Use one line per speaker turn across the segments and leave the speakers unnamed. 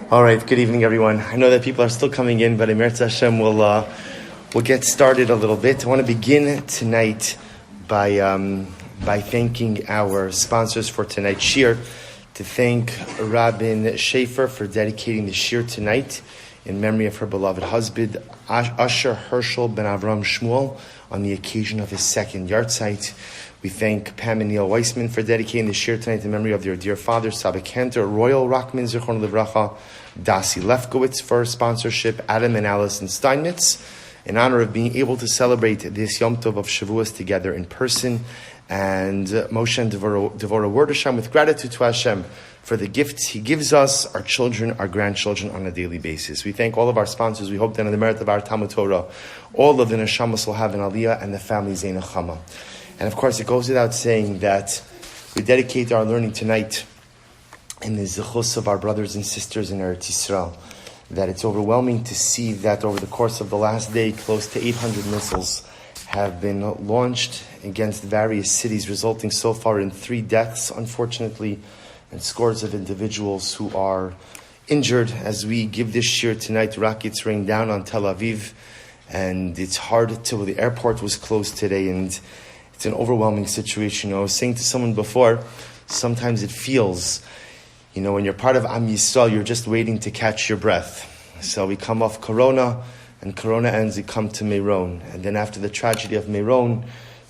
All right, good evening, everyone. I know that people are still coming in, but Emirz Hashem we'll get started a little bit. I want to begin tonight by thanking our sponsors for tonight's shir, to thank Rabin Schaefer for dedicating the shir tonight in memory of her beloved husband, Asher Herschel ben Avram Shmuel, on the occasion of his second yahrzeit. We thank Pam and Neil Weissman for dedicating the shir tonight in memory of their dear father, Saba Cantor, Royal Rockman Zichron Livracha, Dasi Lefkowitz for sponsorship, Adam and Allison Steinmetz, in honor of being able to celebrate this Yom Tov of Shavuos together in person, and Moshe and Devora Word Hashem with gratitude to Hashem for the gifts He gives us, our children, our grandchildren on a daily basis. We thank all of our sponsors. We hope that in the merit of our Talmud Torah, all of the neshamas will have an aliyah and the family Zeina Chama. And of course, it goes without saying that we dedicate our learning tonight in the zechus of our brothers and sisters in Eretz Yisrael. That it's overwhelming to see that over the course of the last day, close to 800 missiles have been launched against various cities, resulting so far in 3 deaths, unfortunately, and scores of individuals who are injured. As we give this shir tonight, rockets rain down on Tel Aviv, and it's hard to. The airport was closed today, and it's an overwhelming situation. I was saying to someone before, sometimes it feels, when you're part of Am Yisrael, you're just waiting to catch your breath. So we come off Corona, and Corona ends, we come to Meron. And then after the tragedy of Meron,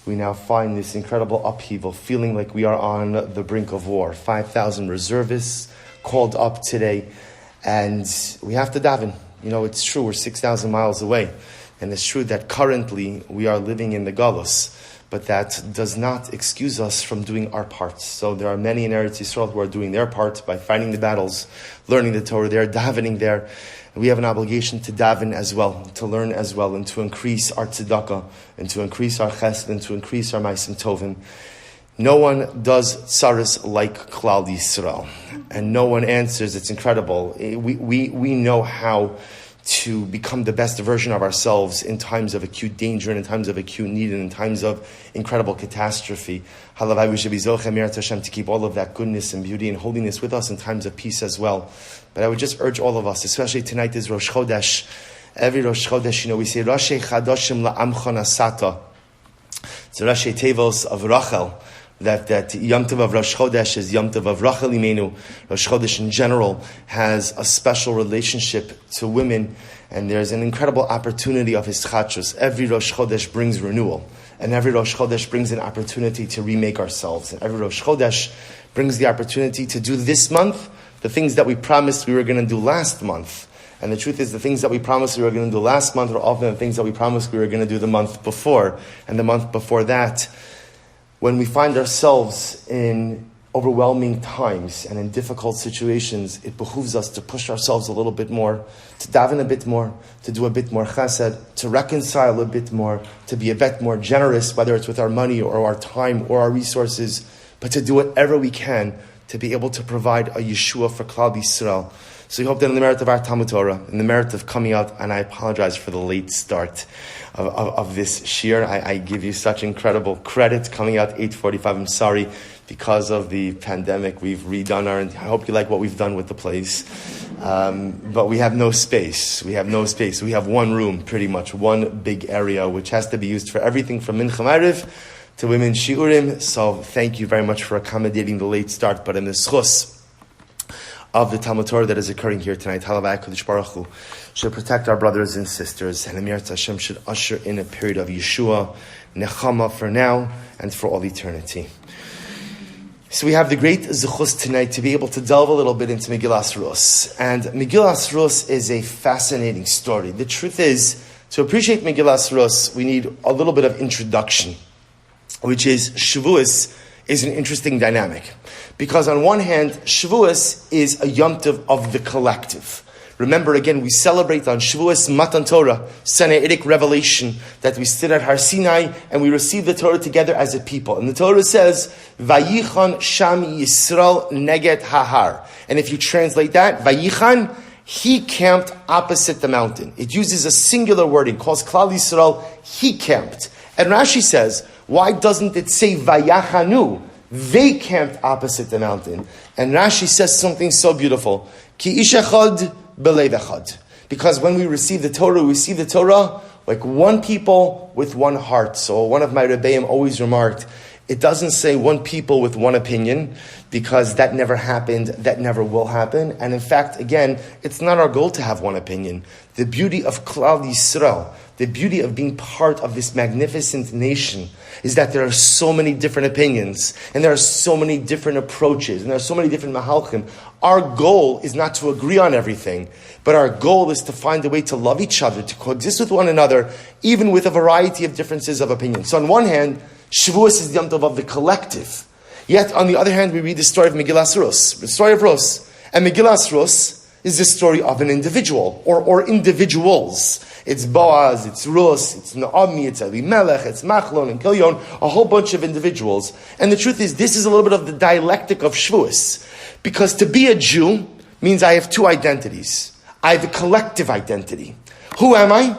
we now find this incredible upheaval, feeling like we are on the brink of war. 5,000 reservists called up today, and we have to daven. It's true, we're 6,000 miles away. And it's true that currently we are living in the Galus. But that does not excuse us from doing our parts. So there are many in Eretz Yisrael who are doing their part by fighting the battles, learning the Torah there, davening there. And we have an obligation to daven as well, to learn as well, and to increase our tzedakah, and to increase our chesed, and to increase our ma'asim tovim. No one does tzaris like Klal Yisrael, and no one answers. It's incredible. We know how to become the best version of ourselves in times of acute danger and in times of acute need and in times of incredible catastrophe. Halavai, we should be zocheh Emirz Hashem to keep all of that goodness and beauty and holiness with us in times of peace as well. But I would just urge all of us, especially tonight is Rosh Chodesh. Every Rosh Chodesh, we say Rosh Chadoshim la'amcha nasata. It's Rosh Tevos of Rachel. That Yom Tov of Rosh Chodesh is Yom Tov of Rachel Imenu. Rosh Chodesh in general has a special relationship to women, and there's an incredible opportunity of hischachus. Every Rosh Chodesh brings renewal, and every Rosh Chodesh brings an opportunity to remake ourselves, and every Rosh Chodesh brings the opportunity to do this month the things that we promised we were going to do last month. And the truth is, the things that we promised we were going to do last month are often the things that we promised we were going to do the month before, and the month before that. When we find ourselves in overwhelming times and in difficult situations, it behooves us to push ourselves a little bit more, to daven a bit more, to do a bit more chesed, to reconcile a bit more, to be a bit more generous, whether it's with our money or our time or our resources, but to do whatever we can to be able to provide a Yeshua for Klal Yisrael. So we hope that in the merit of our Talmud Torah, in the merit of coming out, and I apologize for the late start of this shir. I give you such incredible credit coming out 8:45. I'm sorry, because of the pandemic, we've redone I hope you like what we've done with the place. But we have no space. We have one room, pretty much, one big area, which has to be used for everything from Mincha Ma'ariv to women's shiurim. So thank you very much for accommodating the late start. But in the schus of the Talmud Torah that is occurring here tonight, Halavai Kodesh Baruch Hu should protect our brothers and sisters, and Emirz Hashem should usher in a period of Yeshua, Nechama for now and for all eternity. So we have the great zechus tonight to be able to delve a little bit into Megillas Rus. And Megillas Rus is a fascinating story. The truth is, to appreciate Megillas Rus, we need a little bit of introduction, which is Shavuos is an interesting dynamic. Because on one hand, Shavuos is a Yom Tov of the collective. Remember, again, we celebrate on Shavuos Matan Torah, Sinaitic revelation, that we stood at Har Sinai and we received the Torah together as a people. And the Torah says, Vayichan Sham Yisrael Neged Hahar. And if you translate that, Vayichan, he camped opposite the mountain. It uses a singular wording, calls Klal Yisrael, he camped. And Rashi says, why doesn't it say Vayachanu? They camped opposite the mountain. And Rashi says something so beautiful. Ki ish echad belev echad. Because when we receive the Torah like one people with one heart. So one of my Rebbeim always remarked, it doesn't say one people with one opinion, because that never happened, that never will happen. And in fact, again, it's not our goal to have one opinion. The beauty of Klal Yisrael, the beauty of being part of this magnificent nation, is that there are so many different opinions, and there are so many different approaches, and there are so many different mahalchim. Our goal is not to agree on everything, but our goal is to find a way to love each other, to coexist with one another, even with a variety of differences of opinion. So on one hand, Shavuos is the Yom Tov of the collective. Yet, on the other hand, we read the story of Megillas Rus, the story of Rus. And Megillas Rus is the story of an individual, or individuals. It's Boaz, it's Rus, it's Naomi, it's Elimelech, it's Machlon and Kilyon, a whole bunch of individuals. And the truth is, this is a little bit of the dialectic of Shavuos. Because to be a Jew means I have two identities. I have a collective identity. Who am I?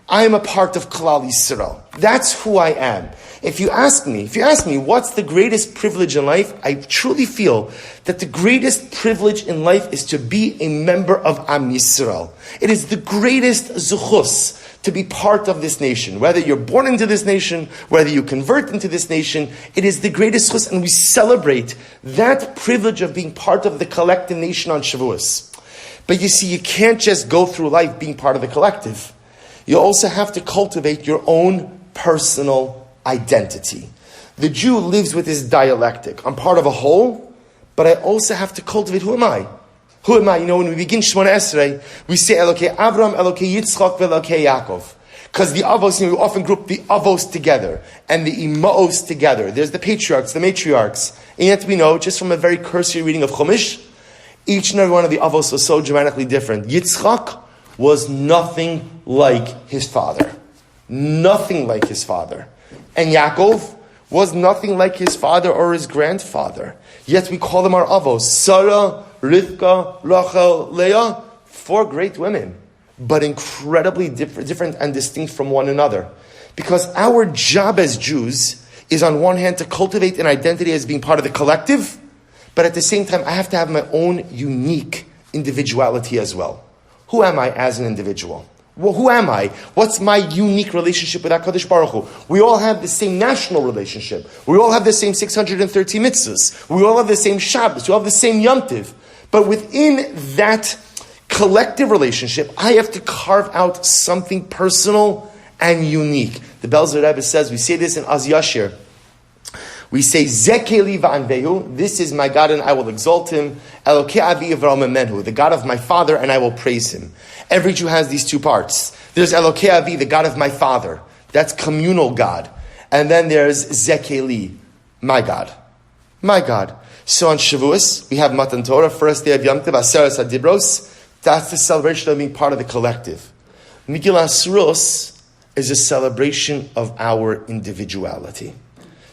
I am a part of Klal Yisrael. That's who I am. If you ask me, what's the greatest privilege in life? I truly feel that the greatest privilege in life is to be a member of Am Yisrael. It is the greatest zuchus to be part of this nation. Whether you're born into this nation, whether you convert into this nation, it is the greatest zuchus, and we celebrate that privilege of being part of the collective nation on Shavuos. But you see, you can't just go through life being part of the collective. You also have to cultivate your own personal identity. The Jew lives with this dialectic. I'm part of a whole, but I also have to cultivate, who am I? Who am I? You know, when we begin Shemona Esrei, we say Elokei Avram, Elokei Yitzchak, Elokei Yaakov. Because the Avos, we often group the Avos together, and the Imaos together. There's the patriarchs, the matriarchs. And yet we know, just from a very cursory reading of Chumash, each and every one of the Avos was so dramatically different. Yitzchak was nothing like his father. Nothing like his father. And Yaakov was nothing like his father or his grandfather. Yet we call them our avos. Sarah, Rivka, Rachel, Leah, 4 great women, but incredibly different and distinct from one another. Because our job as Jews is, on one hand, to cultivate an identity as being part of the collective, but at the same time, I have to have my own unique individuality as well. Who am I as an individual? Well, who am I? What's my unique relationship with HaKadosh Baruch Hu? We all have the same national relationship. We all have the same 630 mitzvahs. We all have the same Shabbos. We all have the same Yom Tiv. But within that collective relationship, I have to carve out something personal and unique. The Belzer Rebbe says, we say this in Az Yashir. We say, Zekeli va'anvehu, this is my God and I will exalt him. Elokei avi Avraham menhu, the God of my father and I will praise him. Every Jew has these two parts. There's Elokei avi, the God of my father. That's communal God. And then there's Zekeli, my God. My God. So on Shavuos, we have Matan Torah, first day of Yom Tov, Aseres HaDibros. That's the celebration of being part of the collective. Megillas Rus is a celebration of our individuality.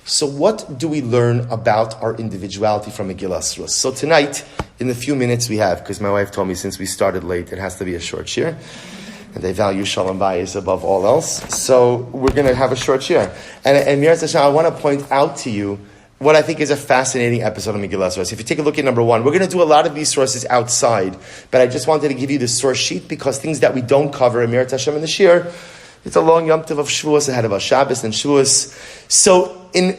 So what do we learn about our individuality from Megillas Rus? So tonight, in the few minutes we have, because my wife told me since we started late, it has to be a short shir, and they value Shalom Bayis above all else. So we're going to have a short shir. And Miraz Hashem, I want to point out to you what I think is a fascinating episode of Megillas Rus. If you take a look at number 1, we're going to do a lot of these sources outside, but I just wanted to give you the source sheet because things that we don't cover in Miraz Hashem in the shir, it's a long Yom Tov of Shavuos ahead of us, Shabbos and Shavuos. So in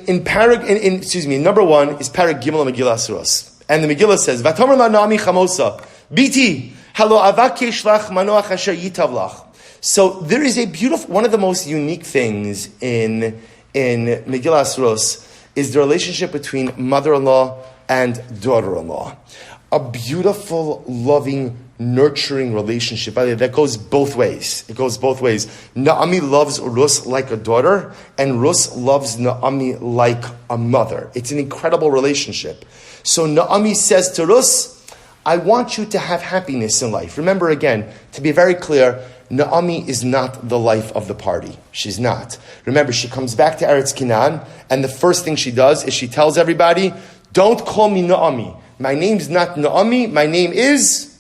number 1 is Parag Gimel of Megillas Rus. And the Megillah says, Vatomer la Naomi chamosa, biti, halo avakesh lach manoach asher yitav lach. So there is a beautiful, one of the most unique things in Megillas Rus is the relationship between mother-in-law and daughter-in-law. A beautiful, loving, nurturing relationship. By the way, that goes both ways. It goes both ways. Naomi loves Rus like a daughter, and Rus loves Naomi like a mother. It's an incredible relationship. So Naomi says to Rus, I want you to have happiness in life. Remember again, to be very clear, Naomi is not the life of the party. She's not. Remember, she comes back to Eretz Canaan, and the first thing she does is she tells everybody, don't call me Naomi. My name's not Naomi, my name is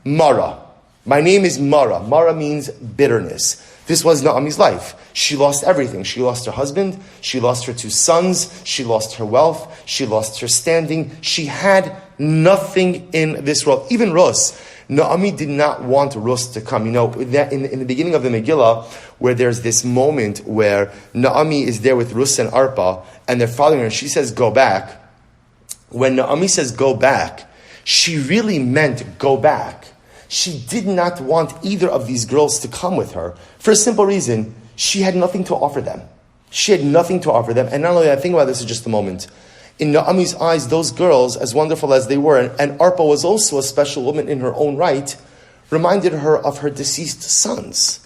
Mara. My name is Mara. Mara means bitterness. This was Naomi's life. She lost everything. She lost her husband. She lost her 2 sons. She lost her wealth. She lost her standing. She had nothing in this world. Even Rus. Naomi did not want Rus to come. You know, that in the beginning of the Megillah, where there's this moment where Naomi is there with Rus and Arpa, and they're following her, and she says, go back. When Naomi says, go back, she really meant go back. She did not want either of these girls to come with her for a simple reason. She had nothing to offer them. She had nothing to offer them. And not only that, think about this in just a moment. In Naomi's eyes, those girls, as wonderful as they were, and Arpa was also a special woman in her own right, reminded her of her deceased sons.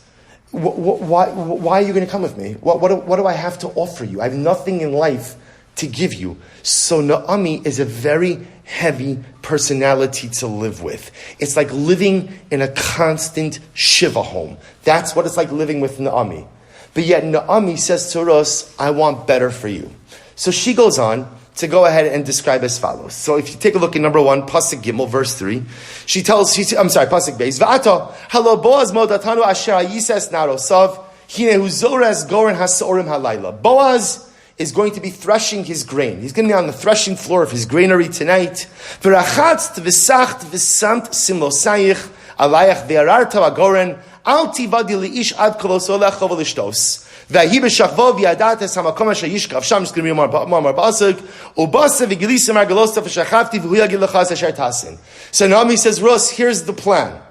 Why are you going to come with me? What do I have to offer you? I have nothing in life to give you. So Naomi is a very heavy personality to live with. It's like living in a constant Shiva home. That's what it's like living with Naomi. But yet Naomi says to Rus, I want better for you. So she goes on to go ahead and describe as follows. So if you take a look at number 1, Pasuk Gimel, verse 3, Pasuk Beis, Va'ata, halo Boaz modatanu asher yises narosav, hinehu zores goren hasorim halayla. Boaz is going to be threshing his grain. He's going to be on the threshing floor of his granary tonight. V'rachatz v'sacht v'samt simlosayich alayach ve'ararta agoren al tivadi li'ish ad koloso lecha v'lishtos. V'ahi b'shachvo v'yadates hamakom asher yishkav sham. It's going to be more pasuk. Ubasa v'gilisa margalosta v'shachavti v'hu yagid lechas asher tasin. So Naomi says, Rus, here's the plan.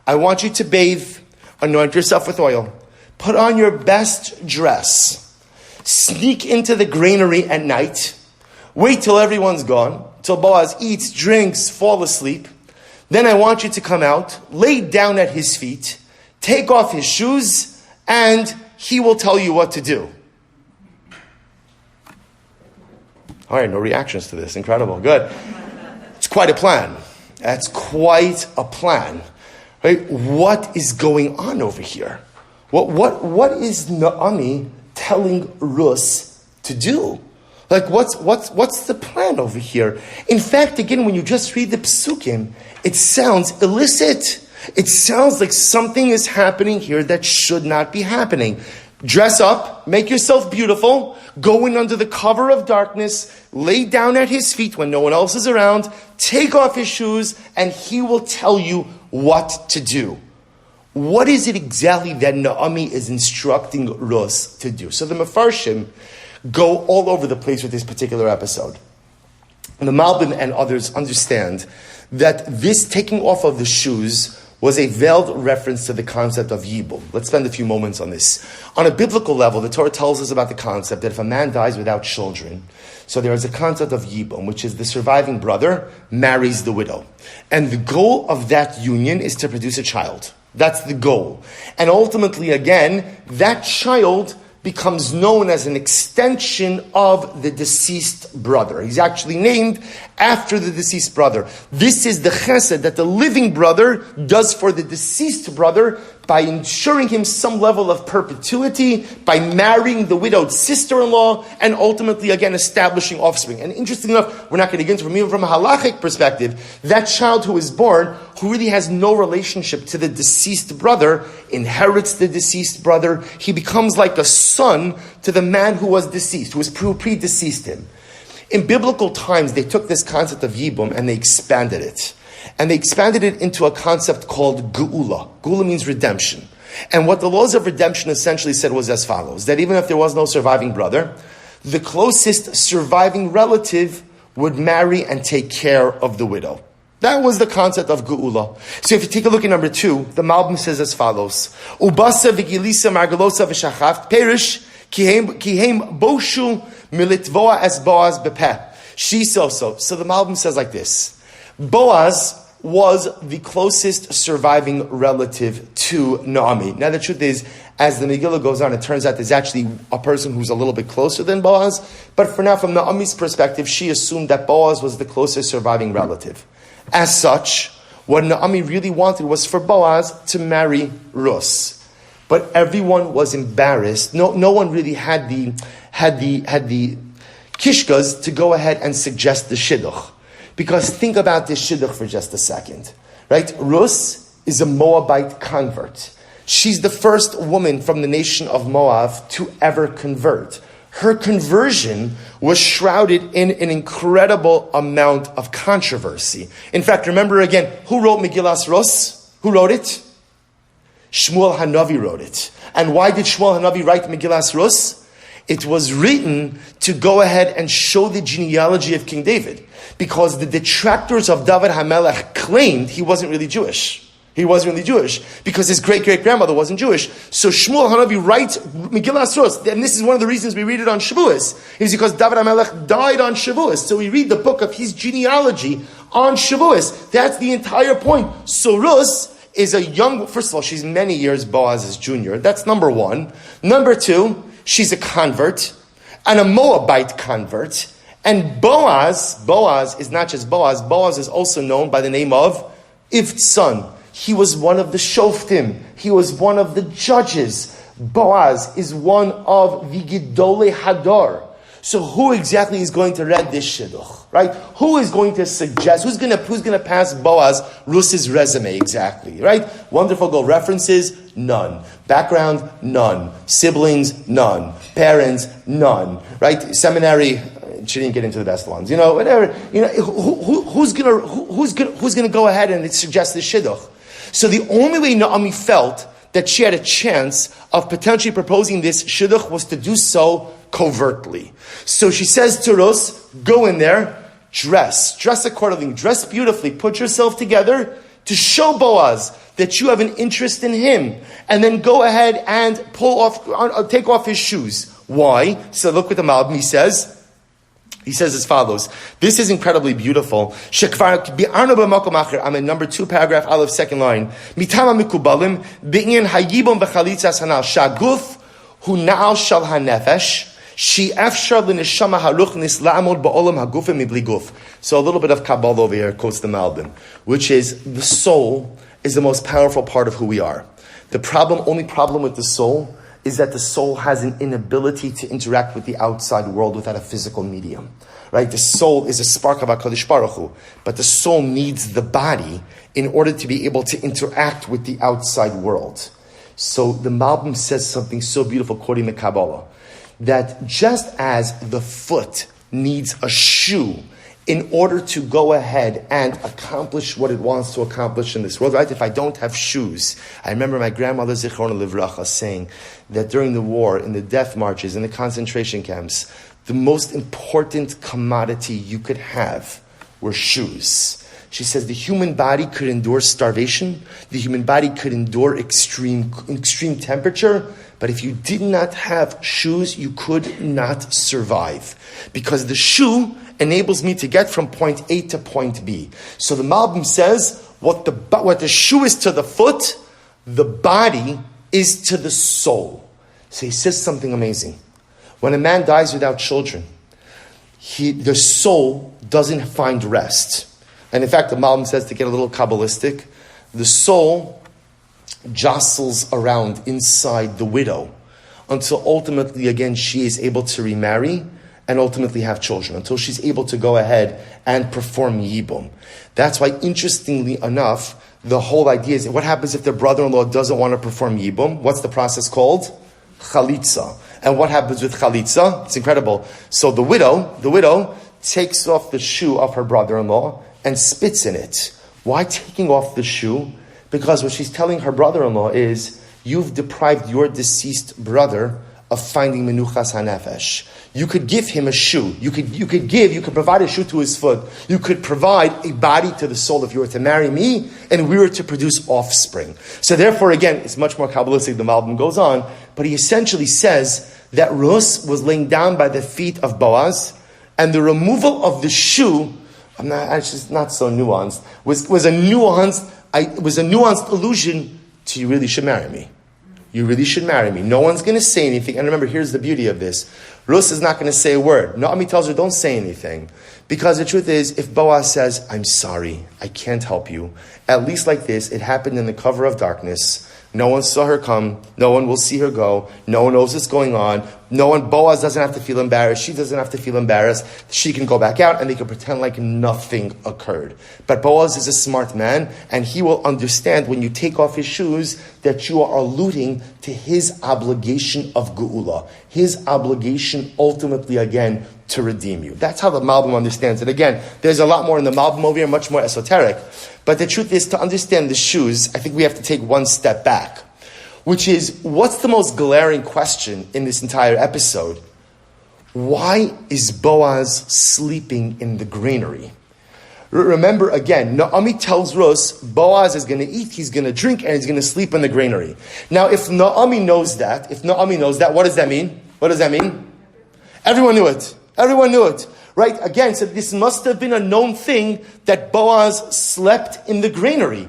I want you to bathe, anoint yourself with oil, put on your best dress, sneak into the granary at night, wait till everyone's gone, till Boaz eats, drinks, fall asleep. Then I want you to come out, lay down at his feet, take off his shoes, and he will tell you what to do. All right, no reactions to this. Incredible. Good. It's quite a plan. That's quite a plan. Right? What is going on over here? What is Naomi telling Rus to do? Like, what's the plan over here? In fact, again, when you just read the psukim, it sounds illicit. It sounds like something is happening here that should not be happening. Dress up, make yourself beautiful, go in under the cover of darkness, lay down at his feet when no one else is around, take off his shoes, and he will tell you what to do. What is it exactly that Naomi is instructing Rus to do? So the Mefarshim go all over the place with this particular episode. And the Malbim and others understand that this taking off of the shoes was a veiled reference to the concept of Yibum. Let's spend a few moments on this. On a biblical level, the Torah tells us about the concept that if a man dies without children, so there is a concept of Yibum, which is the surviving brother marries the widow. And the goal of that union is to produce a child. That's the goal. And ultimately, again, that child becomes known as an extension of the deceased brother. He's actually named after the deceased brother. This is the chesed that the living brother does for the deceased brother by ensuring him some level of perpetuity, by marrying the widowed sister-in-law, and ultimately, again, establishing offspring. And interestingly enough, we're not going to get into it, even from a halachic perspective, that child who is born, who really has no relationship to the deceased brother, inherits the deceased brother. He becomes like a son to the man who was deceased, who was predeceased him. In biblical times, they took this concept of Yibum and they expanded it. And they expanded it into a concept called Geula. Geula means redemption. And what the laws of redemption essentially said was as follows, that even if there was no surviving brother, the closest surviving relative would marry and take care of the widow. That was the concept of Geula. So if you take a look at number 2, the Malbim says as follows, Ubasa v'gilisa margalosa v'shachaft perish kihem boshu militvoa as Boaz bepeh. She so. So the Malbim says like this, Boaz was the closest surviving relative to Naomi. Now the truth is, as the Megillah goes on, it turns out there's actually a person who's a little bit closer than Boaz. But for now, from Naomi's perspective, she assumed that Boaz was the closest surviving relative. As such, what Naomi really wanted was for Boaz to marry Rus. But everyone was embarrassed. No one really had the kishkas to go ahead and suggest the shidduch. Because think about this shidduch for just a second. Right? Rus is a Moabite convert. She's the first woman from the nation of Moab to ever convert. Her conversion was shrouded in an incredible amount of controversy. In fact, remember again, who wrote Megillas Rus? Who wrote it? Shmuel Hanavi wrote it. And why did Shmuel Hanavi write Megillas Rus? It was written to go ahead and show the genealogy of King David. Because the detractors of David HaMelech claimed he wasn't really Jewish. He wasn't really Jewish because his great-great-grandmother wasn't Jewish. So Shmuel Hanavi writes Megillas Rus, and this is one of the reasons we read it on Shavuos, is because David HaMelech died on Shavuos. So we read the book of his genealogy on Shavuos. That's the entire point. So Rus is a young, first of all, she's many years Boaz's junior. That's number one. Number two, she's a convert, and a Moabite convert. And Boaz is not just Boaz. Boaz is also known by the name of Iv's son. He was one of the shoftim. He was one of the judges. Boaz is one of the Gidolei Hadar. So who exactly is going to read this shidduch, right? Who is going to suggest? Who's going to pass Boaz Rus's resume exactly, right? Wonderful goal. References, none. Background, none. Siblings, none. Parents, none. Right? Seminary. She didn't get into the best ones, whatever. Who's gonna go ahead and suggest this shidduch? So the only way Naomi felt that she had a chance of potentially proposing this shidduch was to do so covertly. So she says to Rus, go in there, dress accordingly, dress beautifully, put yourself together to show Boaz that you have an interest in him, and then go ahead and take off his shoes. Why? So look what the Malbim says. He says as follows. This is incredibly beautiful. I'm in number 2, paragraph Aleph, second line. Mitama mikubalim bi'in hayibon b'chalitzas hanal shaguf hu na'al shal hanefesh she efshar l'neshama haruch nisla'amod ba'olam hagufim mibli guf. So a little bit of Kabbalah over here, quotes the Malbim, which is the soul is the most powerful part of who we are. The only problem with the soul is that the soul has an inability to interact with the outside world without a physical medium. Right? The soul is a spark of HaKadosh Baruch Hu, but the soul needs the body in order to be able to interact with the outside world. So the Malbim says something so beautiful, quoting the Kabbalah, that just as the foot needs a shoe in order to go ahead and accomplish what it wants to accomplish in this world, right? If I don't have shoes, I remember my grandmother Zichrona Livracha saying that during the war, in the death marches, in the concentration camps, the most important commodity you could have were shoes. She says the human body could endure starvation, the human body could endure extreme temperature, but if you did not have shoes, you could not survive. Because the shoe enables me to get from point A to point B. So the Malbim says, what the shoe is to the foot, the body is to the soul. So he says something amazing. When a man dies without children, the soul doesn't find rest. And in fact, the Malbim says, to get a little Kabbalistic, the soul jostles around inside the widow until ultimately, again, she is able to remarry and ultimately have children, until she's able to go ahead and perform yibum. That's why, interestingly enough, the whole idea is, what happens if the brother-in-law doesn't want to perform yibum? What's the process called? Chalitza. And what happens with chalitza? It's incredible. So the widow takes off the shoe of her brother-in-law and spits in it. Why taking off the shoe? Because what she's telling her brother-in-law is, you've deprived your deceased brother of finding menuchas hanefesh. You could give him a shoe. You could provide a shoe to his foot. You could provide a body to the soul if you were to marry me and we were to produce offspring. So therefore, again, it's much more Kabbalistic, the Malbim goes on, but he essentially says that Rus was laying down by the feet of Boaz, and the removal of the shoe, it's just not so nuanced, was a nuanced allusion to, you really should marry me. You really should marry me. No one's going to say anything. And remember, here's the beauty of this. Rus is not going to say a word. Naomi tells her, don't say anything. Because the truth is, if Boaz says, I'm sorry, I can't help you, at least like this, it happened in the cover of darkness. No one saw her come. No one will see her go. No one knows what's going on. No one, Boaz doesn't have to feel embarrassed. She doesn't have to feel embarrassed. She can go back out and they can pretend like nothing occurred. But Boaz is a smart man and he will understand when you take off his shoes that you are alluding to his obligation of geula. His obligation ultimately, again, to redeem you. That's how the Malbim understands it. Again, there's a lot more in the Malbim over here, much more esoteric. But the truth is, to understand the shoes, I think we have to take one step back, which is, what's the most glaring question in this entire episode? Why is Boaz sleeping in the granary? Remember, again, Naomi tells Rus, Boaz is going to eat, he's going to drink, and he's going to sleep in the granary. Now, if Naomi knows that, what does that mean? What does that mean? Everyone knew it. Everyone knew it. Right? Again, so this must have been a known thing that Boaz slept in the granary.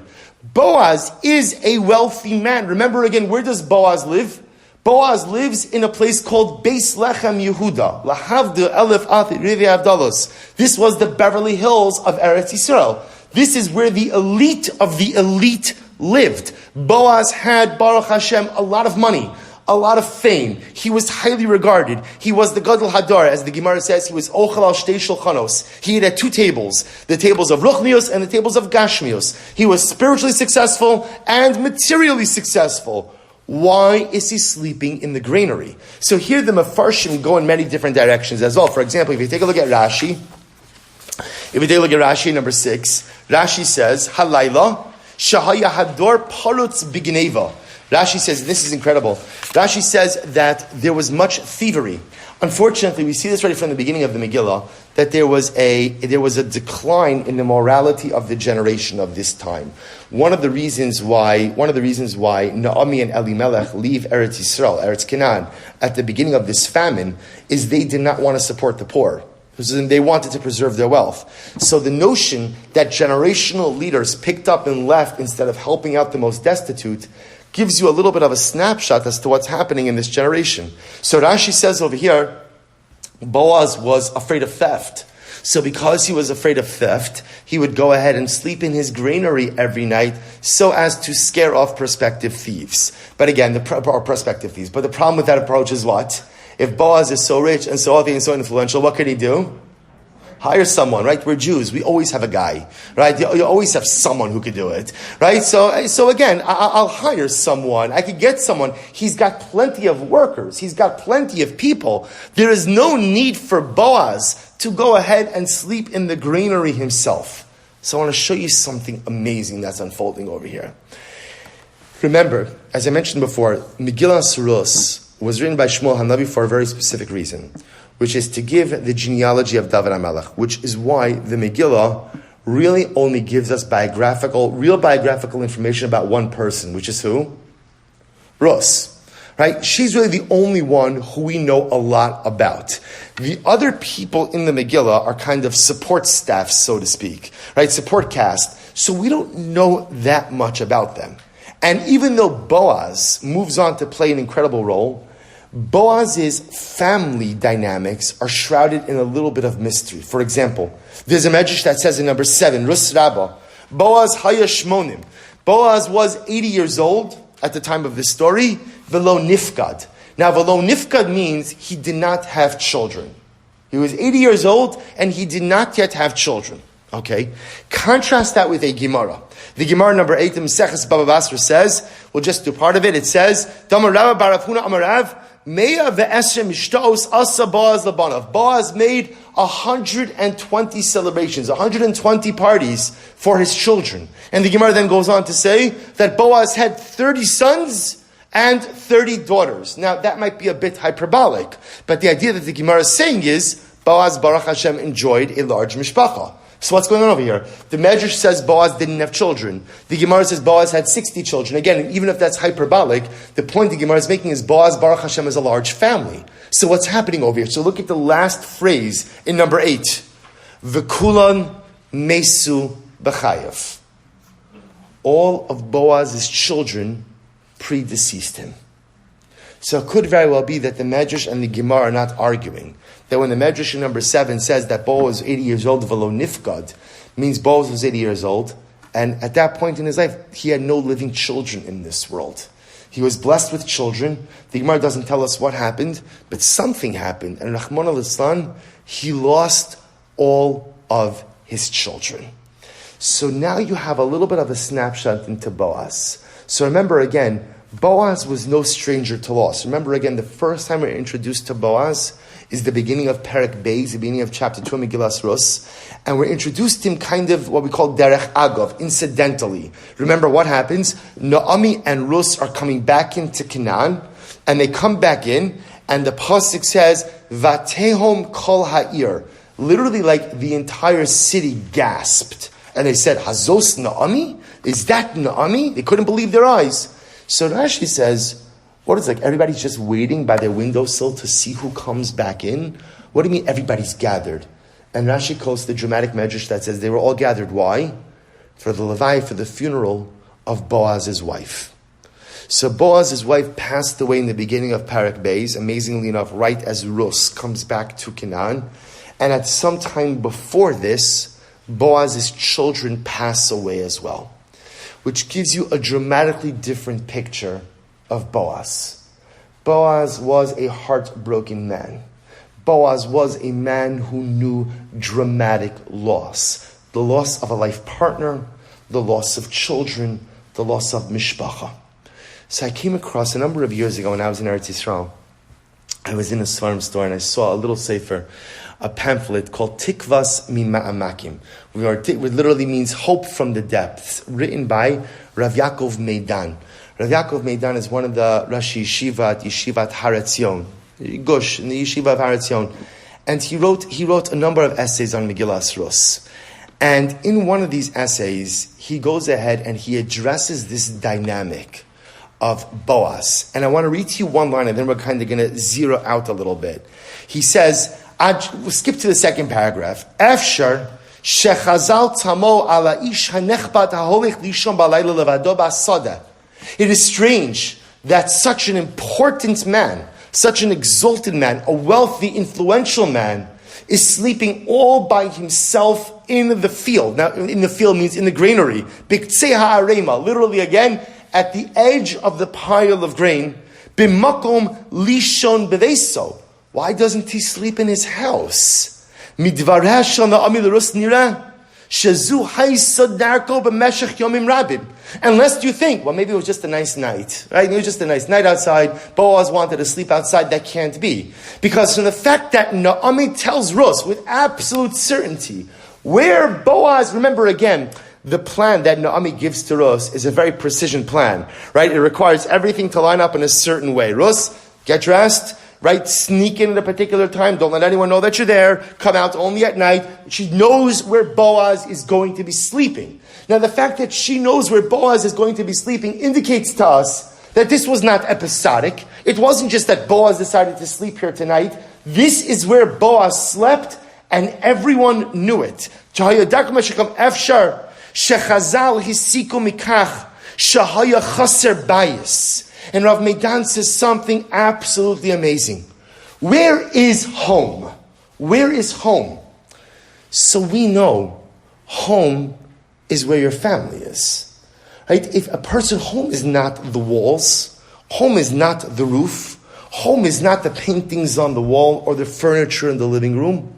Boaz is a wealthy man. Remember again, where does Boaz live? Boaz lives in a place called Beis Lechem Yehuda. Lahavdu Elef Ati Rivi Avdalos. This was the Beverly Hills of Eretz Yisrael. This is where the elite of the elite lived. Boaz had, Baruch Hashem, a lot of money, a lot of fame. He was highly regarded. He was the Gadol Hadar, as the Gemara says. He was Ochel al Shtei Shulchanos. He had two tables, the tables of Ruchnius and the tables of Gashmius. He was spiritually successful and materially successful. Why is he sleeping in the granary? So here the Mefarshim go in many different directions as well. For example, if you take a look at Rashi, number 6, Rashi says, Halayla, Shahaya Hador Parutz Bigneva. Rashi says, this is incredible. Rashi says that there was much thievery. Unfortunately, we see this right from the beginning of the Megillah, that there was a decline in the morality of the generation of this time. One of the reasons why Naomi and Elimelech leave Eretz Yisrael, Eretz Canaan, at the beginning of this famine, is they did not want to support the poor. They wanted to preserve their wealth. So the notion that generational leaders picked up and left instead of helping out the most destitute gives you a little bit of a snapshot as to what's happening in this generation. So Rashi says over here, Boaz was afraid of theft. So because he was afraid of theft, he would go ahead and sleep in his granary every night so as to scare off prospective thieves. But again, prospective thieves. But the problem with that approach is what? If Boaz is so rich and so wealthy and so influential, what could he do? Hire someone, right? We're Jews. We always have a guy, right? You always have someone who could do it, right? So again, I'll hire someone. I could get someone. He's got plenty of workers. He's got plenty of people. There is no need for Boaz to go ahead and sleep in the granary himself. So I want to show you something amazing that's unfolding over here. Remember, as I mentioned before, Megillas Rus was written by Shmuel Hanavi for a very specific reason, which is to give the genealogy of David HaMelech, which is why the Megillah really only gives us real biographical information about one person, which is who? Rus. Right? She's really the only one who we know a lot about. The other people in the Megillah are kind of support staff, so to speak, right? Support cast. So we don't know that much about them. And even though Boaz moves on to play an incredible role, Boaz's family dynamics are shrouded in a little bit of mystery. For example, there's a medrash that says in number 7, Rus Rabbah, Boaz Haya Shmonim. Boaz was 80 years old at the time of this story, Velo Nifkad. Now, Velo Nifkad means he did not have children. He was 80 years old and he did not yet have children. Okay? Contrast that with a Gemara. The Gemara number 8, the Maseches Baba Basra says, we'll just do part of it. It says, Damar Rabba Bar Huna Amarav, Meya ve'eshem ishtaos asa Boaz labanav. Boaz made 120 celebrations, 120 parties for his children. And the Gemara then goes on to say that Boaz had 30 sons and 30 daughters. Now, that might be a bit hyperbolic, but the idea that the Gemara is saying is Boaz, Baruch Hashem, enjoyed a large mishpacha. So what's going on over here? The Medrash says Boaz didn't have children. The Gemara says Boaz had 60 children. Again, even if that's hyperbolic, the point the Gemara is making is Boaz, Baruch Hashem, is a large family. So what's happening over here? So look at the last phrase in number 8. V'kulan mesu b'chayav. All of Boaz's children predeceased him. So it could very well be that the Medrash and the Gemara are not arguing. That when the Medrash in number 7 says that Boaz was 80 years old, Velo Nifkad, means Boaz was 80 years old, and at that point in his life, he had no living children in this world. He was blessed with children. The Gemara doesn't tell us what happened, but something happened. And Rahman al-Islam, he lost all of his children. So now you have a little bit of a snapshot into Boaz. So remember again, Boaz was no stranger to loss. Remember again, the first time we're introduced to Boaz is the beginning of Perek Beis, the beginning of chapter 2 of Megillas Rus. And we're introduced to him kind of what we call Derech Agav, incidentally. Remember what happens? Naomi and Rus are coming back into Canaan, and they come back in, and the pasuk says, Vatehom kol ha'ir. Literally like the entire city gasped. And they said, Hazos Naomi? Is that Naomi? They couldn't believe their eyes. So Rashi says, what is like everybody's just waiting by their windowsill to see who comes back in? What do you mean everybody's gathered? And Rashi quotes the dramatic medrash that says they were all gathered. Why? For the Levi, for the funeral of Boaz's wife. So Boaz's wife passed away in the beginning of Perek Beis, amazingly enough, right as Rus comes back to Canaan. And at some time before this, Boaz's children pass away as well, which gives you a dramatically different picture of Boaz. Boaz was a heartbroken man. Boaz was a man who knew dramatic loss. The loss of a life partner, the loss of children, the loss of mishpacha. So I came across a number of years ago when I was in Eretz Yisrael. I was in a Svarim store and I saw a little sefer, a pamphlet called Tikvas Mima'amakim, which literally means hope from the depths, written by Rav Yaakov Meidan. Rav Yaakov Meidan is one of the Rashi Yeshivat Har Etzion, Gush, in the Yeshiva of Har Etzion. And he wrote a number of essays on Megillas Rus. And in one of these essays, he goes ahead and he addresses this dynamic of Boaz. And I want to read to you one line, and then we're kind of going to zero out a little bit. He says, we'll skip to the second paragraph. Efshar shechazal tamo ala ish hanechbat haholech lishon balayla levado basada. It is strange that such an important man, such an exalted man, a wealthy, influential man, is sleeping all by himself in the field. Now, in the field means in the granary. Biktsei ha'arema, literally again, at the edge of the pile of grain. Bimakom lishon beveso. Why doesn't he sleep in his house? Midvareh shel Naomi l'rus nira. Shazu haisa darko b'meshech yomim rabim. Unless you think, well, maybe it was just a nice night, right? It was just a nice night outside. Boaz wanted to sleep outside. That can't be. Because from the fact that Naomi tells Rus with absolute certainty where Boaz, remember again, the plan that Naomi gives to Rus is a very precision plan, right? It requires everything to line up in a certain way. Rus, get dressed, right? Sneak in at a particular time. Don't let anyone know that you're there. Come out only at night. She knows where Boaz is going to be sleeping. Now, the fact that she knows where Boaz is going to be sleeping indicates to us that this was not episodic. It wasn't just that Boaz decided to sleep here tonight. This is where Boaz slept, and everyone knew it. Shechazal hisiku mikach shahaya chaser bayis. And Rav Meidan says something absolutely amazing. Where is home? Where is home? So we know home is where your family is. Right? If a person, home is not the walls, home is not the roof, home is not the paintings on the wall or the furniture in the living room.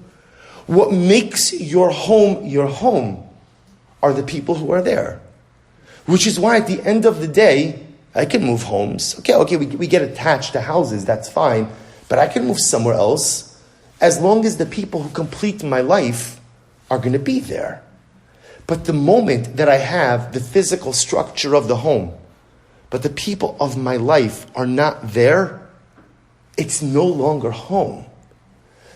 What makes your home are the people who are there. Which is why at the end of the day, I can move homes. Okay, we get attached to houses, that's fine. But I can move somewhere else as long as the people who complete my life are going to be there. But the moment that I have the physical structure of the home, but the people of my life are not there, it's no longer home.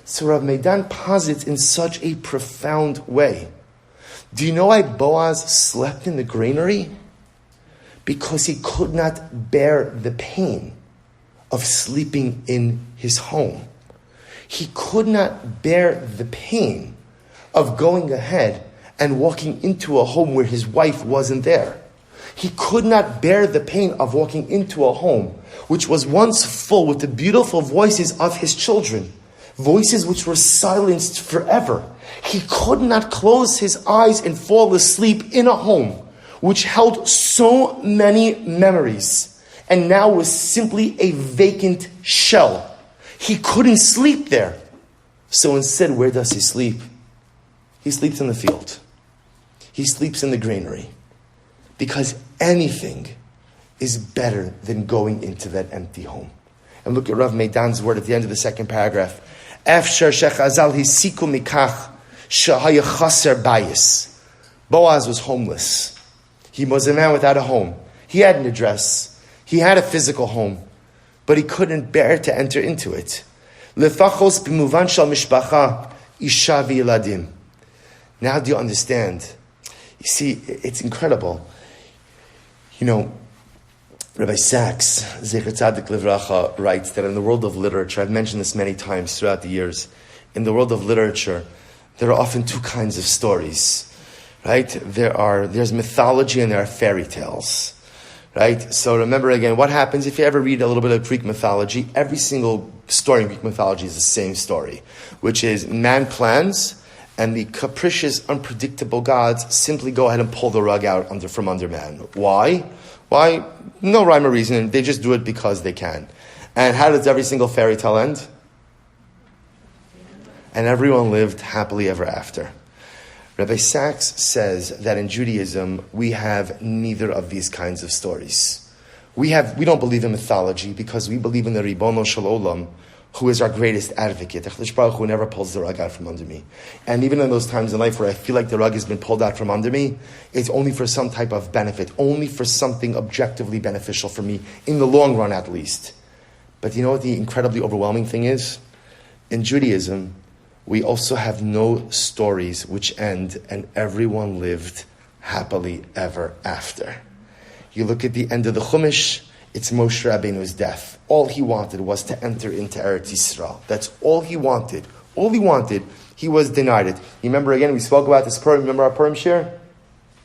So Rav Meidan posits in such a profound way. Do you know why Boaz slept in the granary? Because he could not bear the pain of sleeping in his home. He could not bear the pain of going ahead and walking into a home where his wife wasn't there. He could not bear the pain of walking into a home which was once full with the beautiful voices of his children, voices which were silenced forever. He could not close his eyes and fall asleep in a home which held so many memories and now was simply a vacant shell. He couldn't sleep there. So instead, where does he sleep? He sleeps in the field. He sleeps in the granary. Because anything is better than going into that empty home. And look at Rav Meidan's word at the end of the second paragraph. Efshar shechazal hisiku mikach shehaya chaser bayis. Boaz was homeless. He was a man without a home. He had an address. He had a physical home. But he couldn't bear to enter into it. Lefachos b'muvan shal mishpacha isha v'yiladim. Now do you understand? You see, it's incredible. You know, Rabbi Sachs, Zecher Tzadik Livracha, writes that in the world of literature, I've mentioned this many times throughout the years, in the world of literature, there are often two kinds of stories, right? There's mythology and there are fairy tales, right? So remember again, what happens if you ever read a little bit of Greek mythology, every single story in Greek mythology is the same story, which is man plans, and the capricious, unpredictable gods simply go ahead and pull the rug out from under man. Why? Why? No rhyme or reason. They just do it because they can. And how does every single fairy tale end? And everyone lived happily ever after. Rabbi Sachs says that in Judaism, we have neither of these kinds of stories. We don't believe in mythology because we believe in the Ribono Shel Olam, who is our greatest advocate, HaKadosh Baruch Hu never pulls the rug out from under me. And even in those times in life where I feel like the rug has been pulled out from under me, it's only for some type of benefit, only for something objectively beneficial for me, in the long run at least. But you know what the incredibly overwhelming thing is? In Judaism, we also have no stories which end and everyone lived happily ever after. You look at the end of the Chumash, it's Moshe Rabbeinu's death. All he wanted was to enter into Eretz Yisrael. That's all he wanted. All he wanted, he was denied it. You remember again, we spoke about this Purim. Remember our Purim shir?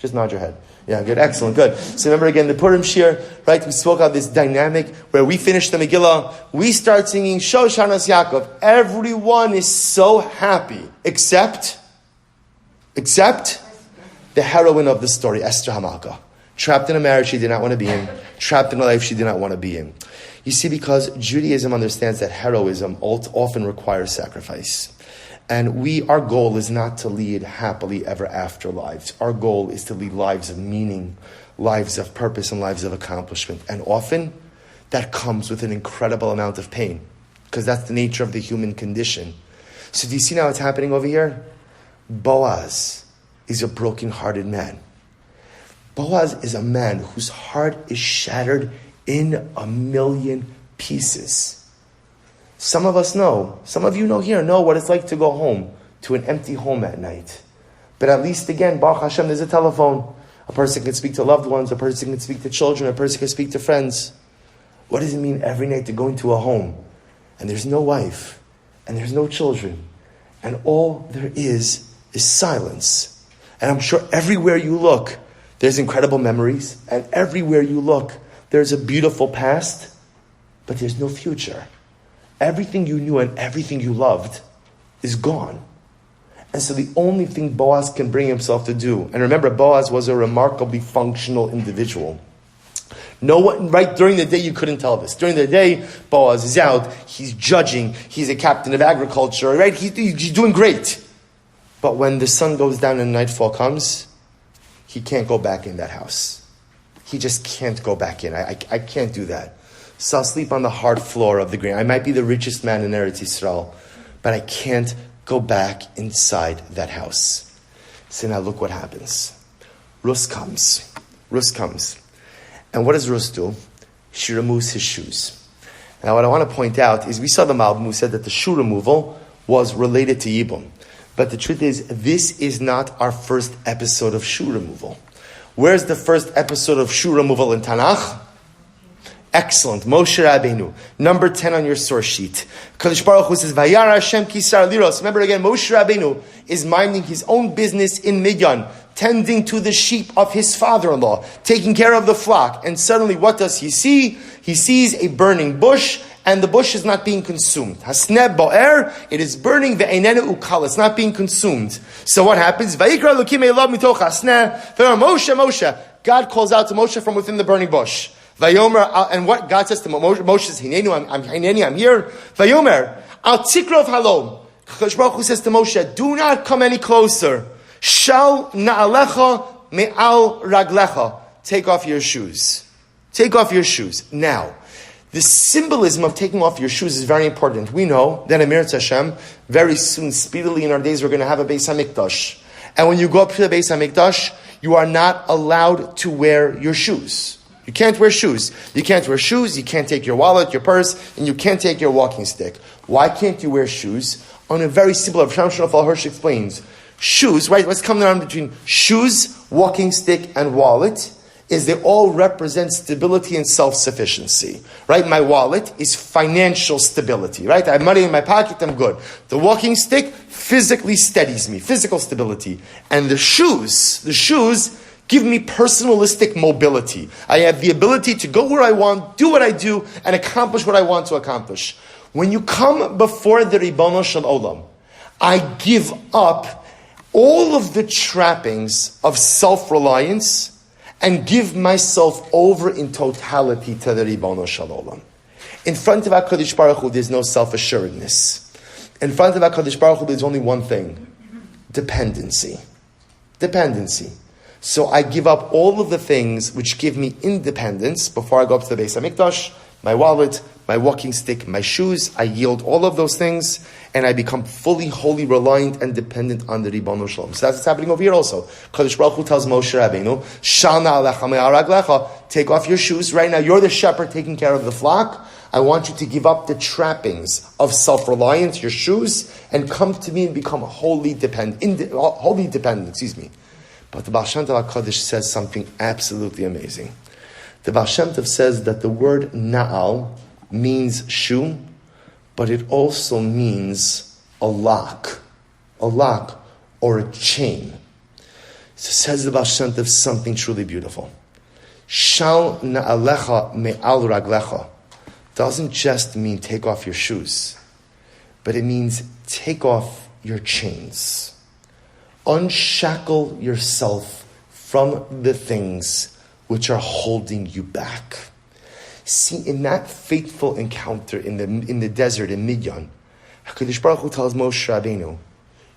Just nod your head. Yeah, good, excellent, good. So remember again, the Purim shir, right? We spoke about this dynamic where we finish the Megillah. We start singing Shoshanas Yaakov. Everyone is so happy, except the heroine of the story, Esther Hamalka. Trapped in a marriage she did not want to be in. Trapped in a life she did not want to be in. You see, because Judaism understands that heroism often requires sacrifice. And our goal is not to lead happily ever after lives. Our goal is to lead lives of meaning, lives of purpose, and lives of accomplishment. And often, that comes with an incredible amount of pain. Because that's the nature of the human condition. So do you see now what's happening over here? Boaz is a broken-hearted man. Boaz is a man whose heart is shattered in a million pieces. Some of us know, some of you know what it's like to go home to an empty home at night. But at least again, Baruch Hashem, there's a telephone. A person can speak to loved ones, a person can speak to children, a person can speak to friends. What does it mean every night to go into a home and there's no wife and there's no children and all there is silence? And I'm sure everywhere you look, there's incredible memories, and everywhere you look, there's a beautiful past, but there's no future. Everything you knew and everything you loved is gone. And so the only thing Boaz can bring himself to do, and remember, Boaz was a remarkably functional individual. No one, right, during the day you couldn't tell this. During the day, Boaz is out, he's judging, he's a captain of agriculture, right? He's doing great. But when the sun goes down and nightfall comes, he can't go back in that house. He just can't go back in. I can't do that. So I'll sleep on the hard floor of the green. I might be the richest man in Eretz Yisrael, but I can't go back inside that house. So now look what happens. Rus comes. And what does Rus do? She removes his shoes. Now what I want to point out is we saw the Malbim who said that the shoe removal was related to Yibum. But the truth is, this is not our first episode of shoe removal. Where's the first episode of shoe removal in Tanakh? Excellent. Moshe Rabbeinu. Number 10 on your source sheet. Kadosh Baruch Hu says, Vayara Hashem kisar liros. Remember again, Moshe Rabbeinu is minding his own business in Midyan, tending to the sheep of his father-in-law, taking care of the flock. And suddenly, what does he see? He sees a burning bush, and the bush is not being consumed. Hasneb bo'er, it is burning, ve'einenu ukal, it's not being consumed. So what happens? Vayikra Elokim elav mitoch hasneh, Moshe, God calls out to Moshe from within the burning bush. Vayomer, and what God says to Moshe is, Hinenu, I'm Hineni, I'm here. Vayomer, al tikrov halom. Kadosh Baruch Hu says to Moshe, do not come any closer. Shal na'alecha me'al raglecha. Take off your shoes. Take off your shoes. Now, the symbolism of taking off your shoes is very important. We know that Emir Hashem, very soon, speedily in our days, we're going to have a Beis HaMikdash. And when you go up to the Beis HaMikdash, you are not allowed to wear your shoes. You can't wear shoes. You can't wear shoes, you can't take your wallet, your purse, and you can't take your walking stick. Why can't you wear shoes? On a very simple, Rav Shamshon Raphael Hirsch explains. Shoes, right? What's coming around between shoes, walking stick, and wallet is they all represent stability and self-sufficiency, right? My wallet is financial stability, right? I have money in my pocket, I'm good. The walking stick physically steadies me, physical stability. And the shoes give me personalistic mobility. I have the ability to go where I want, do what I do, and accomplish what I want to accomplish. When you come before the Ribono Shel Olam, I give up all of the trappings of self-reliance and give myself over in totality to the Ribono Shel Olam. In front of HaKadosh Baruch Hu, there's no self-assuredness. In front of HaKadosh Baruch Hu, there's only one thing. Dependency. Dependency. So I give up all of the things which give me independence before I go up to the Beis HaMikdash, my wallet, my walking stick, my shoes. I yield all of those things, and I become fully, wholly reliant and dependent on the Ribono Shel Olam. So that's what's happening over here also. Kadosh Baruch Hu tells Moshe Rabbeinu, Shal na'alecha me'al raglecha, take off your shoes. Right now, you're the shepherd taking care of the flock. I want you to give up the trappings of self-reliance, your shoes, and come to me and become wholly dependent. But the Baal Shem Tov HaKadosh says something absolutely amazing. The Baal Shem Tov says that the word na'al means shoe, but it also means a lock or a chain. So says the Baal Shem Tov something truly beautiful. Shal na'alecha me'al raglecha doesn't just mean take off your shoes, but it means take off your chains. Unshackle yourself from the things which are holding you back. See, in that fateful encounter in the desert in Midyan, HaKadosh Baruch Hu tells Moshe Rabbeinu,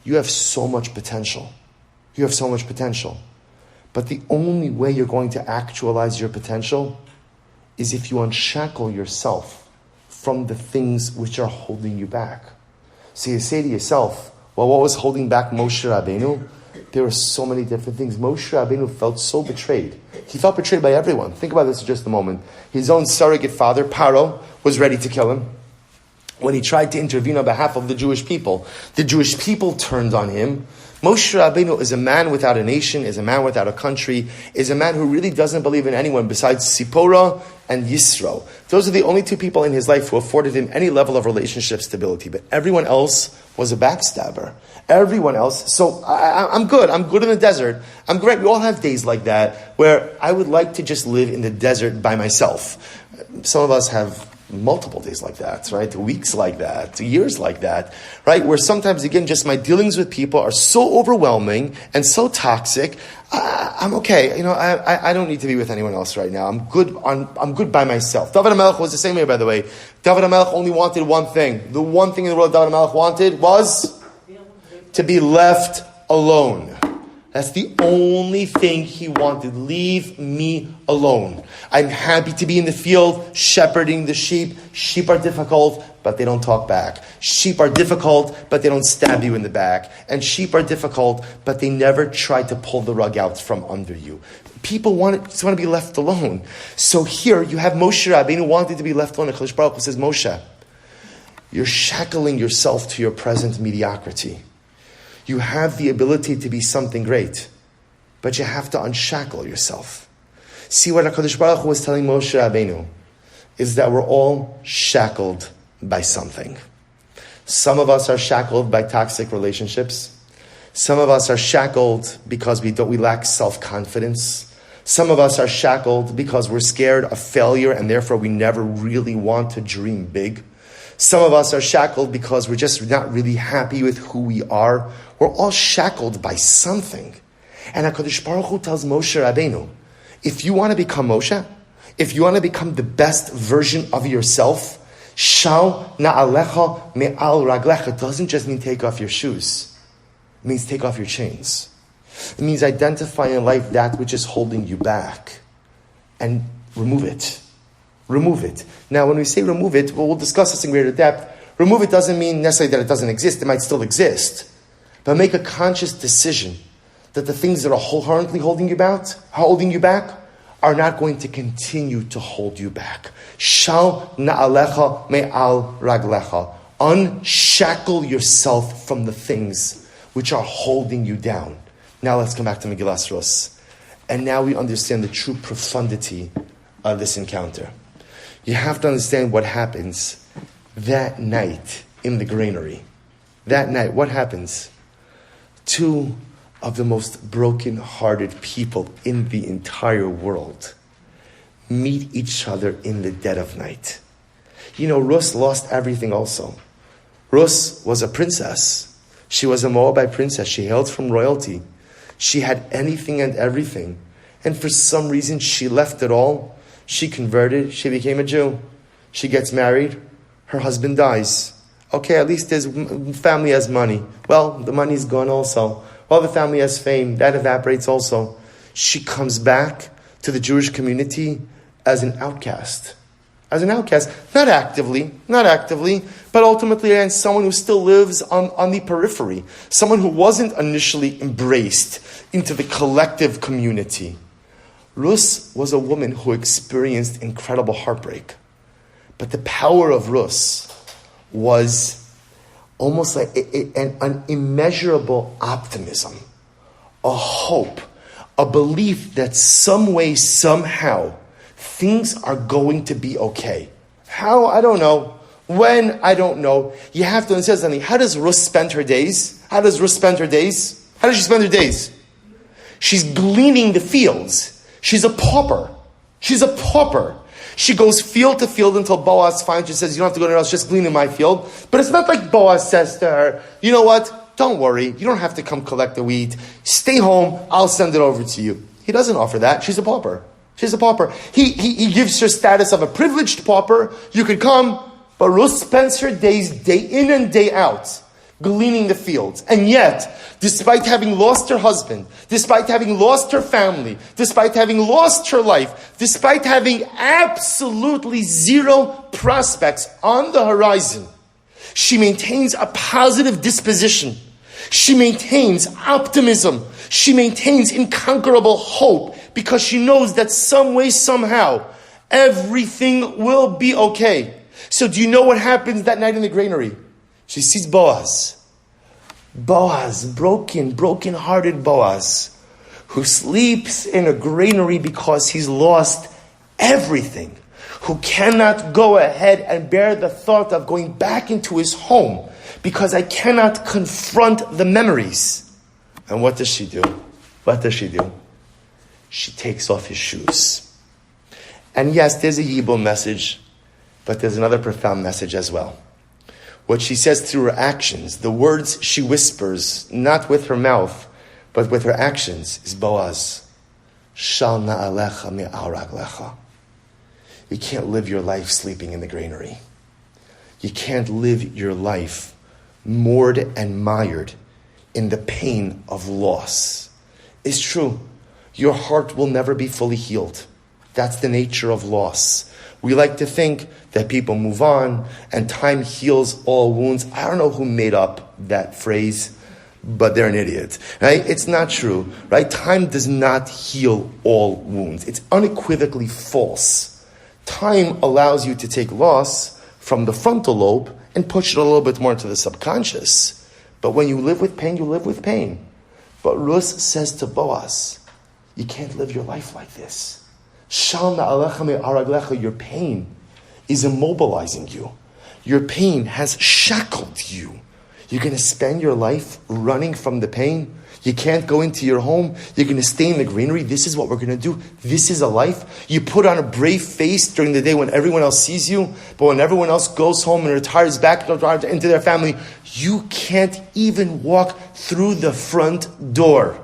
you have so much potential. You have so much potential. But the only way you're going to actualize your potential is if you unshackle yourself from the things which are holding you back. So you say to yourself, well, what was holding back Moshe Rabbeinu? There were so many different things. Moshe Rabbeinu felt so betrayed. He felt betrayed by everyone. Think about this for just a moment. His own surrogate father, Paro, was ready to kill him. When he tried to intervene on behalf of the Jewish people turned on him. Moshe Rabbeinu is a man without a nation, is a man without a country, is a man who really doesn't believe in anyone besides Sipporah and Yisro. Those are the only two people in his life who afforded him any level of relationship stability. But everyone else was a backstabber. Everyone else. So I'm good. I'm good in the desert. I'm great. We all have days like that where I would like to just live in the desert by myself. Some of us have multiple days like that, right? Weeks like that, years like that, right? Where sometimes, again, just my dealings with people are so overwhelming and so toxic. I'm okay. I don't need to be with anyone else right now. I'm good by myself. David HaMelech was the same way, by the way. David HaMelech only wanted one thing. The one thing in the world David HaMelech wanted was to be left alone. That's the only thing he wanted. Leave me alone. I'm happy to be in the field shepherding the sheep. Sheep are difficult, but they don't talk back. Sheep are difficult, but they don't stab you in the back. And sheep are difficult, but they never try to pull the rug out from under you. People just want to be left alone. So here you have Moshe Rabbeinu who wanted to be left alone. And HaKadosh Baruch Hu says, Moshe, you're shackling yourself to your present mediocrity. You have the ability to be something great, but you have to unshackle yourself. See, what HaKadosh Baruch Hu was telling Moshe Rabbeinu is that we're all shackled by something. Some of us are shackled by toxic relationships. Some of us are shackled because we lack self-confidence. Some of us are shackled because we're scared of failure and therefore we never really want to dream big. Some of us are shackled because we're just not really happy with who we are. We're all shackled by something. And HaKadosh Baruch Hu tells Moshe Rabbeinu, if you want to become Moshe, If you want to become the best version of yourself, shal na'alecha me'al raglecha doesn't just mean take off your shoes. It means take off your chains. It means identify in life that which is holding you back and remove it. Remove it. Now, when we say remove it, we'll discuss this in greater depth. Remove it doesn't mean necessarily that it doesn't exist. It might still exist. But make a conscious decision that the things that are wholeheartedly holding you back, are not going to continue to hold you back. Shal na'alecha me'al raglecha. Unshackle yourself from the things which are holding you down. Now let's come back to Megillas Rus. And now we understand the true profundity of this encounter. You have to understand what happens that night in the granary. That night, what happens? Two of the most broken-hearted people in the entire world meet each other in the dead of night. You know, Rus lost everything also. Rus was a princess. She was a Moabite princess. She hailed from royalty. She had anything and everything. And for some reason, she left it all. She converted. She became a Jew. She gets married. Her husband dies. Okay, at least his family has money. Well, the money's gone also. Well, the family has fame. That evaporates also. She comes back to the Jewish community as an outcast. As an outcast. Not actively, but ultimately as someone who still lives on the periphery. Someone who wasn't initially embraced into the collective community. Rus was a woman who experienced incredible heartbreak. But the power of Rus was almost like an immeasurable optimism, a hope, a belief that some way, somehow, things are going to be okay. How? I don't know. When? I don't know. You have to understand something. How does Rus spend her days? How does she spend her days? She's gleaning the fields. She's a pauper. She goes field to field until Boaz finds her and says, you don't have to go anywhere else, just glean in my field. But it's not like Boaz says to her, you know what? Don't worry. You don't have to come collect the wheat. Stay home. I'll send it over to you. He doesn't offer that. She's a pauper. He gives her status of a privileged pauper. You could come. But Rus spends her days, day in and day out, gleaning the fields. And yet, despite having lost her husband, despite having lost her family, despite having lost her life, despite having absolutely zero prospects on the horizon, she maintains a positive disposition. She maintains optimism. She maintains inconquerable hope because she knows that some way, somehow, everything will be okay. So do you know what happens that night in the granary? She sees Boaz, broken-hearted Boaz, who sleeps in a granary because he's lost everything, who cannot go ahead and bear the thought of going back into his home because I cannot confront the memories. And what does she do? She takes off his shoes. And yes, there's a Yibum message, but there's another profound message as well. What she says through her actions, the words she whispers, not with her mouth, but with her actions, is Boaz. Shal na'alecha me'al raglecha. You can't live your life sleeping in the granary. You can't live your life moored and mired in the pain of loss. It's true. Your heart will never be fully healed. That's the nature of loss. We like to think that people move on and time heals all wounds. I don't know who made up that phrase, but they're an idiot, right? It's not true, right? Time does not heal all wounds. It's unequivocally false. Time allows you to take loss from the frontal lobe and push it a little bit more into the subconscious. But when you live with pain, you live with pain. But Rus says to Boaz, you can't live your life like this. Shal na'alecha me'al raglecha, your pain is immobilizing you. Your pain has shackled you. You're going to spend your life running from the pain. You can't go into your home. You're going to stay in the granary. This is what we're going to do. This is a life. You put on a brave face during the day when everyone else sees you, but when everyone else goes home and retires back into their family, you can't even walk through the front door.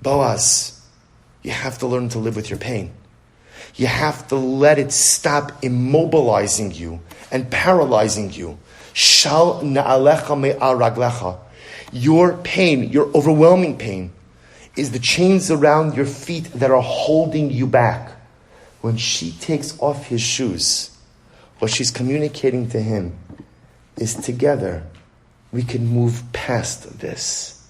Boaz, you have to learn to live with your pain. You have to let it stop immobilizing you and paralyzing you. Shal na'alecha me'al raglecha. Your pain, your overwhelming pain, is the chains around your feet that are holding you back. When she takes off his shoes, what she's communicating to him is together we can move past this.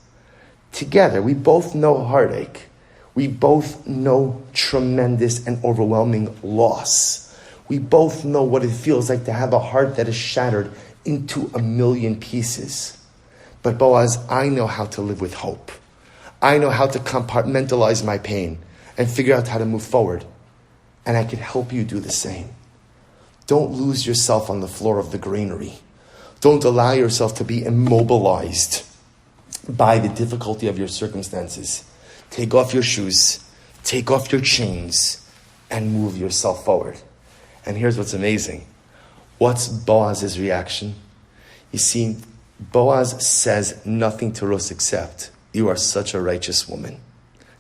Together, we both know heartache. We both know tremendous and overwhelming loss. We both know what it feels like to have a heart that is shattered into 1,000,000 pieces. But Boaz, I know how to live with hope. I know how to compartmentalize my pain and figure out how to move forward. And I can help you do the same. Don't lose yourself on the floor of the granary. Don't allow yourself to be immobilized by the difficulty of your circumstances. Take off your shoes, take off your chains, and move yourself forward. And here's what's amazing. What's Boaz's reaction? You see, Boaz says nothing to Ruth except, "You are such a righteous woman."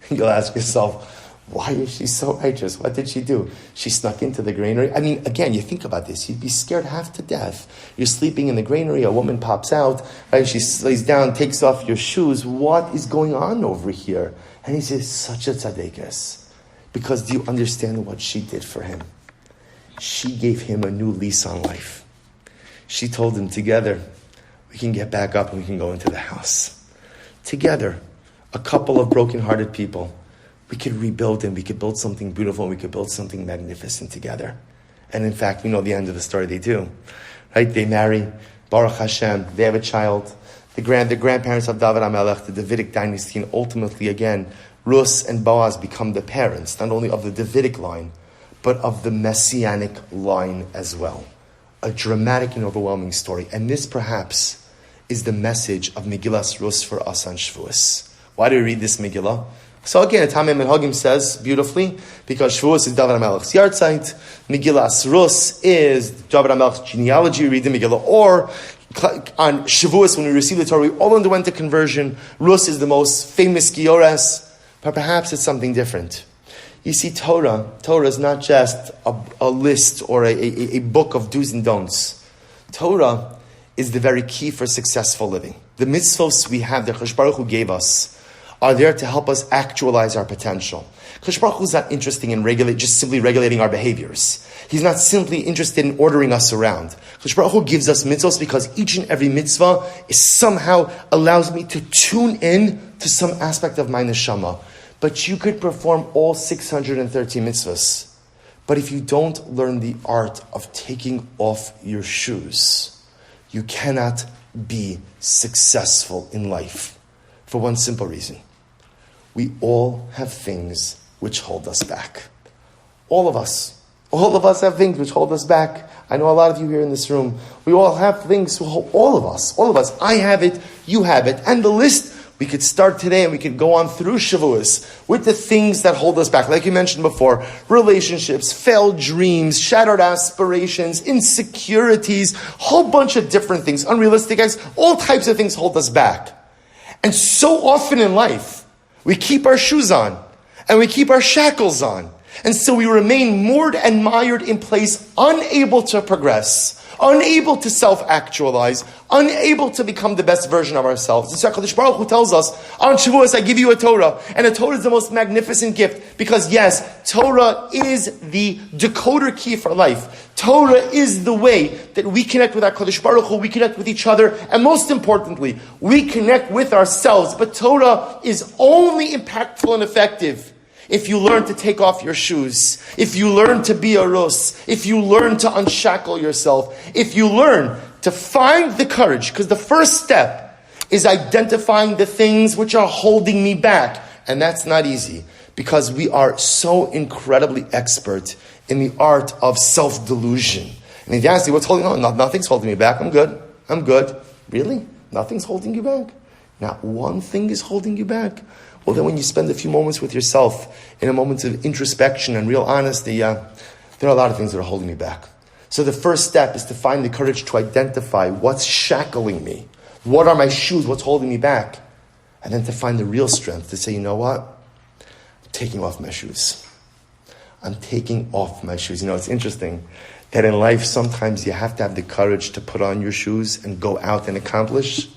You'll ask yourself, why is she so righteous? What did she do? She snuck into the granary. I mean, again, you think about this. You'd be scared half to death. You're sleeping in the granary. A woman pops out. Right? She lays down, takes off your shoes. What is going on over here? And he says, such a tzaddikas. Because do you understand what she did for him? She gave him a new lease on life. She told him, together, we can get back up and we can go into the house. Together, a couple of broken-hearted people, we could rebuild and we could build something beautiful and we could build something magnificent together. And in fact, we know the end of the story, they do. Right? They marry, Baruch Hashem, they have a child. The grandparents of David HaMelech, the Davidic dynasty, and ultimately again, Rus and Boaz become the parents, not only of the Davidic line, but of the Messianic line as well. A dramatic and overwhelming story. And this perhaps is the message of Megillas Rus for us on Shavuos. Why do we read this Megillah? So again, Tamim Menhagim says beautifully, because Shavuos is David HaMelech's yahrzeit, Megillas Rus is David HaMelech's genealogy, read the Megillah, or on Shavuos, when we received the Torah, we all underwent a conversion. Rus is the most famous Giores, but perhaps it's something different. You see, Torah is not just a list or a book of do's and don'ts. Torah is the very key for successful living. The mitzvos we have, that Kadosh Baruch Hu gave us, are there to help us actualize our potential. Kadosh Baruch Hu is not interested in just simply regulating our behaviors. He's not simply interested in ordering us around. Kadosh Baruch Hu gives us mitzvahs because each and every mitzvah somehow allows me to tune in to some aspect of my neshama. But you could perform all 613 mitzvahs. But if you don't learn the art of taking off your shoes, you cannot be successful in life. For one simple reason. We all have things which hold us back. All of us have things which hold us back. I know a lot of you here in this room. We all have things, all of us. I have it, you have it. And the list, we could start today and we could go on through Shavuos with the things that hold us back. Like you mentioned before, relationships, failed dreams, shattered aspirations, insecurities, whole bunch of different things, unrealistic acts, all types of things hold us back. And so often in life, we keep our shoes on and we keep our shackles on. And so we remain moored and mired in place, unable to progress, unable to self-actualize, unable to become the best version of ourselves. It's HaKadosh Baruch Hu tells us, on Shavuos, I give you a Torah. And a Torah is the most magnificent gift because yes, Torah is the decoder key for life. Torah is the way that we connect with our Kadosh Baruch Hu, we connect with each other, and most importantly, we connect with ourselves. But Torah is only impactful and effective if you learn to take off your shoes, if you learn to be a Rus, if you learn to unshackle yourself, if you learn to find the courage, because the first step is identifying the things which are holding me back. And that's not easy, because we are so incredibly expert in the art of self-delusion. And if you ask me, what's holding on? Nothing's holding me back. I'm good. Really? Nothing's holding you back? Not one thing is holding you back? Well, then when you spend a few moments with yourself, in a moment of introspection and real honesty, there are a lot of things that are holding me back. So the first step is to find the courage to identify what's shackling me. What are my shoes? What's holding me back? And then to find the real strength to say, you know what? I'm taking off my shoes. I'm taking off my shoes. It's interesting that in life sometimes you have to have the courage to put on your shoes and go out and accomplish,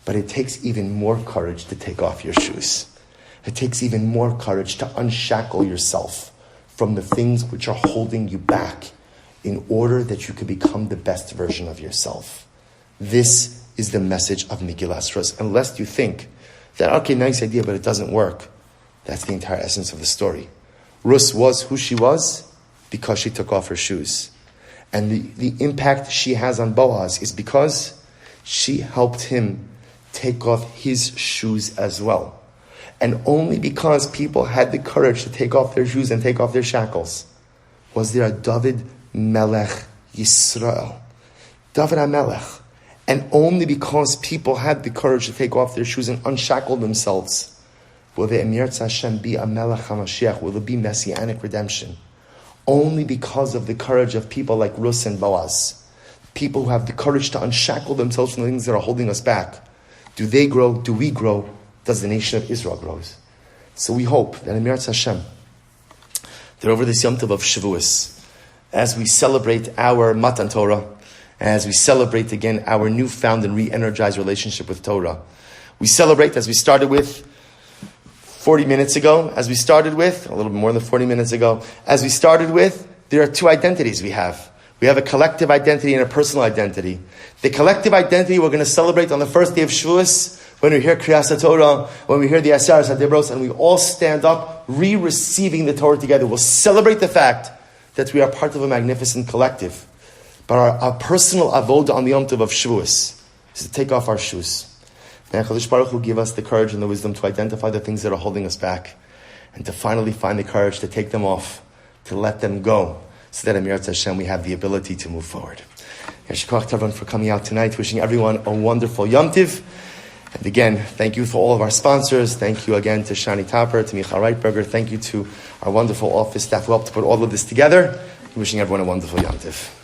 but it takes even more courage to take off your shoes. It takes even more courage to unshackle yourself from the things which are holding you back in order that you can become the best version of yourself. This is the message of Megillas Rus. Unless you think that, okay, nice idea, but it doesn't work. That's the entire essence of the story. Rus was who she was because she took off her shoes. And the impact she has on Boaz is because she helped him take off his shoes as well. And only because people had the courage to take off their shoes and take off their shackles was there a David Melech Yisrael. David HaMelech. And only because people had the courage to take off their shoes and unshackle themselves will the Emirtz Hashem be a Melech HaMashiach, will it be Messianic redemption. Only because of the courage of people like Rus and Boaz, people who have the courage to unshackle themselves from the things that are holding us back, do they grow, do we grow, does the nation of Israel grows. So we hope that Emirtz Hashem, that over this Yom Tov of Shavuos, as we celebrate our Matan Torah, as we celebrate again our newfound and re-energized relationship with Torah, we celebrate as we started with 40 minutes ago, a little bit more than 40 minutes ago, there are two identities we have. We have a collective identity and a personal identity. The collective identity we're going to celebrate on the first day of Shavuos, when we hear Kriyas HaTorah, when we hear the Asaras HaDibros, and we all stand up, receiving the Torah together. We'll celebrate the fact that we are part of a magnificent collective. But our personal avoda on the Yom Tov of Shavuos is to take off our shoes. May HaKadosh Baruch Hu give us the courage and the wisdom to identify the things that are holding us back, and to finally find the courage to take them off, to let them go, so that Emirtz Hashem we have the ability to move forward. Yeshikach to everyone for coming out tonight. Wishing everyone a wonderful Yom Tiv. And again, thank you for all of our sponsors. Thank you again to Shani Topper, to Michal Reitberger. Thank you to our wonderful office staff who helped to put all of this together. Wishing everyone a wonderful Yom Tiv.